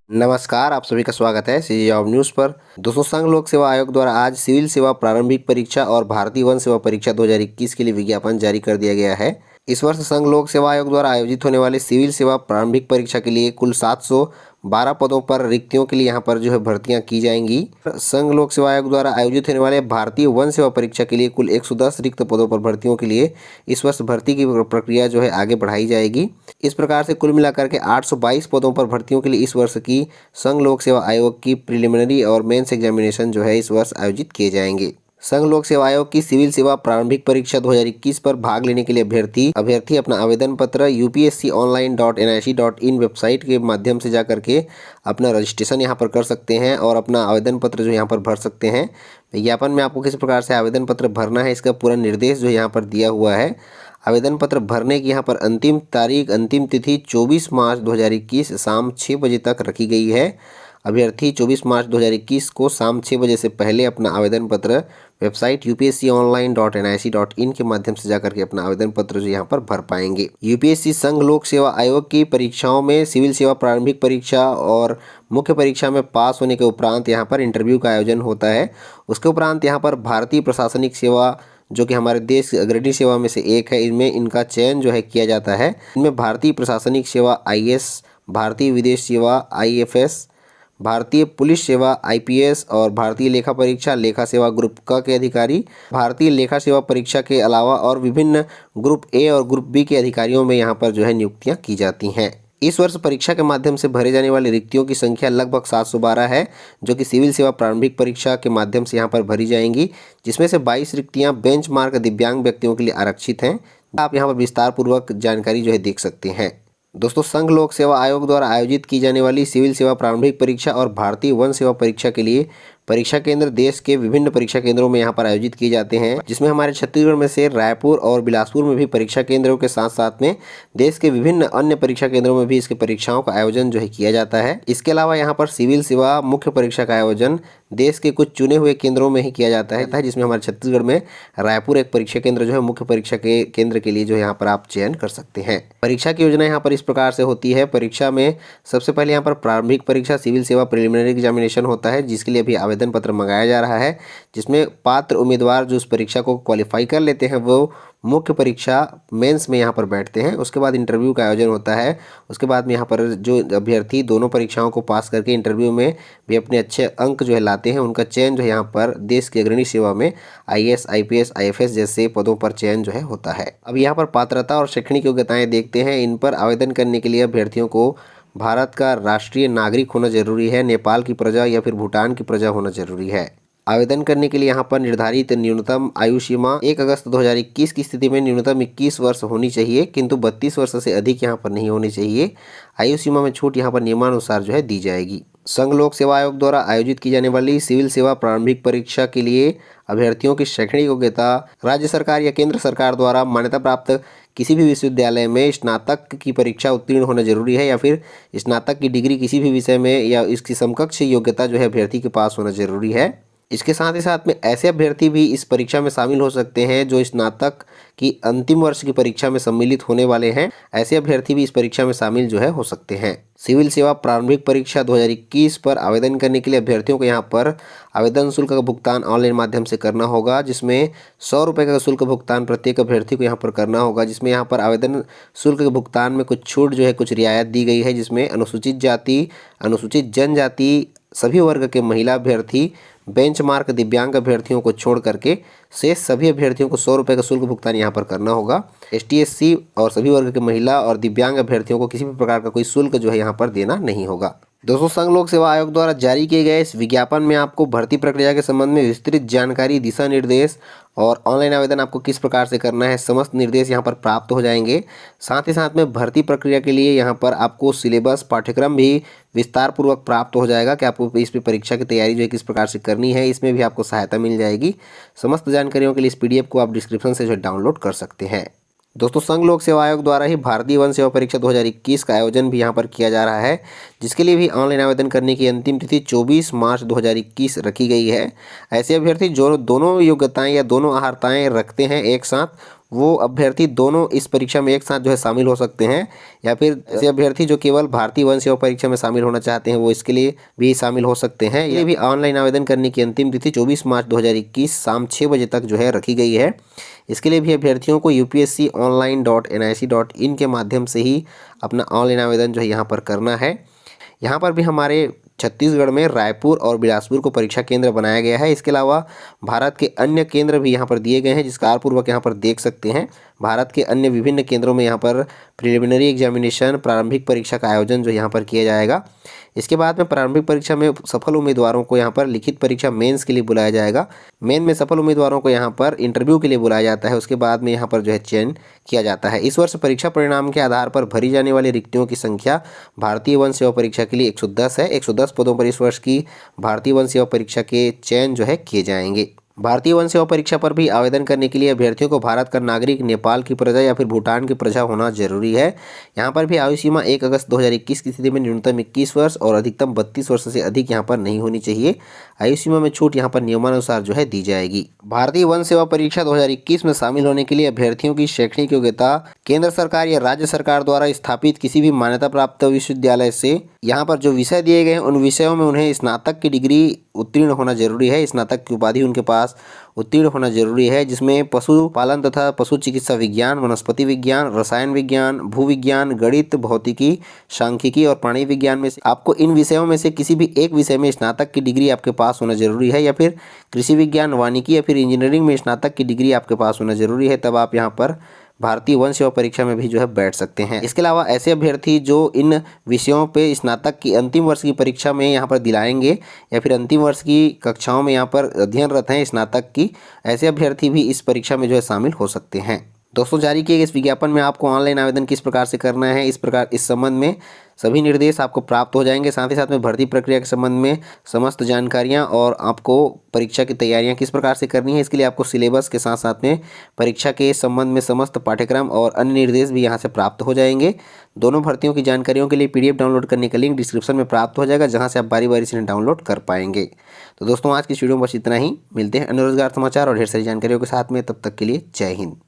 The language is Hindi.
नमस्कार, आप सभी का स्वागत है सी जॉब न्यूज़ पर। दोस्तों, संघ लोक सेवा आयोग द्वारा आज सिविल सेवा प्रारंभिक परीक्षा और भारतीय वन सेवा परीक्षा 2021 के लिए विज्ञापन जारी कर दिया गया है। इस वर्ष संघ लोक सेवा आयोग द्वारा आयोजित होने वाली सिविल सेवा प्रारंभिक परीक्षा के लिए कुल 712 पदों पर रिक्तियों के लिए यहाँ पर भर्तियाँ की जाएंगी। संघ लोक सेवा आयोग द्वारा आयोजित होने वाले भारतीय वन सेवा परीक्षा के लिए कुल 110 रिक्त पदों पर भर्तियों के लिए इस वर्ष भर्ती की प्रक्रिया आगे बढ़ाई जाएगी। इस प्रकार से कुल मिलाकर के 822 पदों पर भर्तियों के लिए इस वर्ष की संघ लोक सेवा आयोग की प्रिलिमिनरी और मेंस एग्जामिनेशन इस वर्ष आयोजित किए जाएंगे। संघ लोक सेवा आयोग की सिविल सेवा प्रारंभिक परीक्षा 2021 पर भाग लेने के लिए अभ्यर्थी अपना आवेदन पत्र upsconline.nic.in वेबसाइट के माध्यम से जाकर के अपना रजिस्ट्रेशन यहाँ पर कर सकते हैं और अपना आवेदन पत्र यहाँ पर भर सकते हैं। विज्ञापन में आपको किस प्रकार से आवेदन पत्र भरना है इसका पूरा निर्देश यहाँ पर दिया हुआ है। आवेदन पत्र भरने की यहाँ पर अंतिम तिथि 24 मार्च 2021 शाम 6 बजे तक रखी गई है। अभ्यर्थी 24 मार्च 2021 को शाम 6 बजे से पहले अपना आवेदन पत्र वेबसाइट upsconline.nic.in के माध्यम से जाकर के अपना आवेदन पत्र यहाँ पर भर पाएंगे। यूपीएससी संघ लोक सेवा आयोग की परीक्षाओं में सिविल सेवा प्रारंभिक परीक्षा और मुख्य परीक्षा में पास होने के उपरांत यहाँ पर इंटरव्यू का आयोजन होता है। उसके उपरांत यहाँ पर भारतीय प्रशासनिक सेवा जो कि हमारे देश की अग्रणी सेवा में से एक है, इनमें इनका चयन किया जाता है। इनमें भारतीय प्रशासनिक सेवा IAS, भारतीय विदेश सेवा IFS, भारतीय पुलिस सेवा IPS और भारतीय लेखा परीक्षा लेखा सेवा ग्रुप क के अधिकारी, भारतीय लेखा सेवा परीक्षा के अलावा और विभिन्न ग्रुप A और ग्रुप B के अधिकारियों में यहाँ पर नियुक्तियाँ की जाती हैं। इस वर्ष परीक्षा के माध्यम से भरे जाने वाली रिक्तियों की संख्या लगभग 712 है, जो कि सिविल सेवा प्रारंभिक परीक्षा के माध्यम से यहाँ पर भरी जाएंगी, जिसमें से 22 रिक्तियाँ बेंचमार्क दिव्यांग व्यक्तियों के लिए आरक्षित हैं। आप यहाँ पर विस्तार पूर्वक जानकारी देख सकते हैं। दोस्तों, संघ लोक सेवा आयोग द्वारा आयोजित की जाने वाली सिविल सेवा प्रारंभिक परीक्षा और भारतीय वन सेवा परीक्षा के लिए परीक्षा केंद्र देश के विभिन्न परीक्षा केंद्रों में यहाँ पर आयोजित किए जाते हैं, जिसमें हमारे छत्तीसगढ़ में से रायपुर और बिलासपुर में भी परीक्षा केंद्रों के साथ साथ में देश के विभिन्न अन्य परीक्षा केंद्रों में भी इसके परीक्षाओं का आयोजन किया जाता है। इसके अलावा यहाँ पर सिविल सेवा मुख्य परीक्षा का आयोजन देश के कुछ चुने हुए केंद्रों में ही किया जाता है, जिसमें हमारे छत्तीसगढ़ में रायपुर एक परीक्षा केंद्र मुख्य परीक्षा के केंद्र के लिए यहाँ पर आप चयन कर सकते हैं। परीक्षा की योजना यहाँ पर इस प्रकार से होती है। परीक्षा में सबसे पहले यहाँ पर प्रारंभिक परीक्षा सिविल सेवा प्रिलिमिनरी एग्जामिनेशन होता है, जिसके लिए अभी आवेदन पत्र मंगाया जा रहा है, जिसमें पात्र उम्मीदवार जो उस परीक्षा को क्वालिफाई कर लेते हैं वो मुख्य परीक्षा मेंस में यहाँ पर बैठते हैं। उसके बाद इंटरव्यू का आयोजन होता है। उसके बाद में यहाँ पर जो अभ्यर्थी दोनों परीक्षाओं को पास करके इंटरव्यू में भी अपने अच्छे अंक लाते हैं, उनका चयन यहाँ पर देश की अग्रणी सेवा में IAS, IPS, IFS जैसे पदों पर चयन होता है। अब यहाँ पर पात्रता और शैक्षणिक योग्यताएं देखते हैं। इन पर आवेदन करने के लिए अभ्यर्थियों को भारत का राष्ट्रीय नागरिक होना जरूरी है, नेपाल की प्रजा या फिर भूटान की प्रजा होना जरूरी है। आवेदन करने के लिए यहाँ पर निर्धारित न्यूनतम आयु सीमा 1 अगस्त 2021 की स्थिति में न्यूनतम 21 वर्ष होनी चाहिए, किंतु 32 वर्ष से अधिक यहाँ पर नहीं होनी चाहिए। आयु सीमा में छूट यहाँ पर नियमानुसार दी जाएगी। संघ लोक सेवा आयोग द्वारा आयोजित की जाने वाली सिविल सेवा प्रारंभिक परीक्षा के लिए अभ्यर्थियों की शैक्षणिक योग्यता राज्य सरकार या केंद्र सरकार द्वारा मान्यता प्राप्त किसी भी विश्वविद्यालय में स्नातक की परीक्षा उत्तीर्ण होना जरूरी है, या फिर स्नातक की डिग्री किसी भी विषय में या इसकी समकक्ष योग्यता अभ्यर्थी के पास होना जरूरी है। इसके साथ ही साथ में ऐसे अभ्यर्थी भी इस परीक्षा में शामिल हो सकते हैं जो स्नातक की अंतिम वर्ष की परीक्षा में सम्मिलित होने वाले हैं। ऐसे अभ्यर्थी भी इस परीक्षा में शामिल हो सकते हैं। सिविल सेवा प्रारंभिक परीक्षा 2021 पर आवेदन करने के लिए अभ्यर्थियों को यहाँ पर आवेदन शुल्क का भुगतान ऑनलाइन माध्यम से करना होगा, जिसमें 100 रुपये का शुल्क भुगतान प्रत्येक अभ्यर्थी को यहाँ पर करना होगा। जिसमें यहाँ पर आवेदन शुल्क के भुगतान में कुछ छूट कुछ रियायत दी गई है, जिसमें अनुसूचित जाति, अनुसूचित जनजाति, सभी वर्ग के महिला अभ्यर्थी, बेंचमार्क दिव्यांग अभ्यर्थियों को छोड़ करके शेष सभी अभ्यर्थियों को 100 रुपये का शुल्क भुगतान यहाँ पर करना होगा। ST SC और सभी वर्ग के महिला और दिव्यांग अभ्यर्थियों को किसी भी प्रकार का कोई शुल्क यहाँ पर देना नहीं होगा। दोस्तों, संघ लोक सेवा आयोग द्वारा जारी किए गए इस विज्ञापन में आपको भर्ती प्रक्रिया के संबंध में विस्तृत जानकारी, दिशा निर्देश और ऑनलाइन आवेदन आपको किस प्रकार से करना है, समस्त निर्देश यहाँ पर प्राप्त हो जाएंगे। साथ ही साथ में भर्ती प्रक्रिया के लिए यहाँ पर आपको सिलेबस, पाठ्यक्रम भी विस्तार पूर्वक प्राप्त हो जाएगा कि आपको इस पर परीक्षा की तैयारी किस प्रकार से करनी है, इसमें भी आपको सहायता मिल जाएगी। समस्त जानकारियों के लिए इस PDF को आप डिस्क्रिप्शन से डाउनलोड कर सकते हैं। दोस्तों, संघ लोक सेवा आयोग द्वारा ही भारतीय वन सेवा परीक्षा 2021 का आयोजन भी यहाँ पर किया जा रहा है, जिसके लिए भी ऑनलाइन आवेदन करने की अंतिम तिथि 24 मार्च 2021 रखी गई है। ऐसे अभ्यर्थी जो दोनों योग्यताएं या दोनों अर्हताएं रखते हैं एक साथ, वो अभ्यर्थी दोनों इस परीक्षा में एक साथ जो है शामिल हो सकते हैं, या फिर ऐसे अभ्यर्थी जो केवल भारतीय वन सेवा परीक्षा में शामिल होना चाहते हैं वो इसके लिए भी शामिल हो सकते हैं। ये भी ऑनलाइन आवेदन करने की अंतिम तिथि 24 मार्च 2021 शाम 6 बजे तक जो है रखी गई है। इसके लिए भी अभ्यर्थियों को upsconline.nic.in के माध्यम से ही अपना ऑनलाइन आवेदन जो है यहाँ पर करना है। यहाँ पर भी हमारे छत्तीसगढ़ में रायपुर और बिलासपुर को परीक्षा केंद्र बनाया गया है। इसके अलावा भारत के अन्य केंद्र भी यहाँ पर दिए गए हैं, जिसका पूर्वक यहाँ पर देख सकते हैं। भारत के अन्य विभिन्न केंद्रों में यहाँ पर प्रिलिमिनरी एग्जामिनेशन प्रारंभिक परीक्षा का आयोजन जो यहाँ पर किया जाएगा। इसके बाद में प्रारंभिक परीक्षा में सफल उम्मीदवारों को यहाँ पर लिखित परीक्षा मेंस के लिए बुलाया जाएगा। मेन में सफल उम्मीदवारों को यहाँ पर इंटरव्यू के लिए बुलाया जाता है। उसके बाद में यहाँ पर जो है चयन किया जाता है। इस वर्ष परीक्षा परिणाम के आधार पर भरी जाने वाली रिक्तियों की संख्या भारतीय वन सेवा परीक्षा के लिए 110 है। 110 पदों पर इस वर्ष की भारतीय वन सेवा परीक्षा के चयन जो है किए जाएंगे। भारतीय वन सेवा परीक्षा पर भी आवेदन करने के लिए अभ्यर्थियों को भारत का नागरिक, नेपाल की प्रजा या फिर भूटान की प्रजा होना जरूरी है। यहाँ पर भी आयु सीमा 1 अगस्त 2021 की स्थिति में न्यूनतम 21 वर्ष और अधिकतम 32 वर्ष से अधिक यहाँ पर नहीं होनी चाहिए। आयु सीमा में छूट यहाँ पर नियमानुसार जो है दी जाएगी। भारतीय वन सेवा परीक्षा 2021 में शामिल होने के लिए अभ्यर्थियों की शैक्षणिक योग्यता केंद्र सरकार या राज्य सरकार द्वारा स्थापित किसी भी मान्यता प्राप्त विश्वविद्यालय से यहाँ पर जो विषय दिए गए हैं उन विषयों में उन्हें स्नातक की डिग्री उत्तीर्ण होना जरूरी है। स्नातक की उपाधि उनके पास उत्तीर्ण होना जरूरी है, जिसमें पशु पालन तथा पशु चिकित्सा विज्ञान, वनस्पति विज्ञान, रसायन विज्ञान, भूविज्ञान, गणित, भौतिकी, सांख्यिकी और प्राणी विज्ञान में से आपको इन विषयों में से किसी भी एक विषय में स्नातक की डिग्री आपके पास होना जरूरी है, या फिर कृषि विज्ञान, वानिकी या फिर इंजीनियरिंग में स्नातक की डिग्री आपके पास होना जरूरी है। तब आप यहाँ पर भारतीय वन सेवा परीक्षा में भी जो है बैठ सकते हैं। इसके अलावा ऐसे अभ्यर्थी जो इन विषयों पे स्नातक की अंतिम वर्ष की परीक्षा में यहाँ पर दिलाएंगे या फिर अंतिम वर्ष की कक्षाओं में यहाँ पर अध्ययनरत हैं स्नातक की, ऐसे अभ्यर्थी भी इस परीक्षा में जो है शामिल हो सकते हैं। दोस्तों, जारी किए गए इस विज्ञापन में आपको ऑनलाइन आवेदन किस प्रकार से करना है इस संबंध में सभी निर्देश आपको प्राप्त हो जाएंगे। साथ ही साथ में भर्ती प्रक्रिया के संबंध में समस्त जानकारियां और आपको परीक्षा की तैयारियां किस प्रकार से करनी है, इसके लिए आपको सिलेबस के साथ साथ में परीक्षा के संबंध में समस्त पाठ्यक्रम और अन्य निर्देश भी यहां से प्राप्त हो जाएंगे। दोनों भर्तियों की जानकारियों के लिए PDF डाउनलोड करने का लिंक डिस्क्रिप्शन में प्राप्त हो जाएगा, जहाँ से आप बारी बारी से डाउनलोड कर पाएंगे। तो दोस्तों, आज की वीडियो में बस इतना ही। मिलते हैं अन्य रोजगार समाचार और ढेर सारी जानकारियों के साथ में। तब तक के लिए जय हिंद।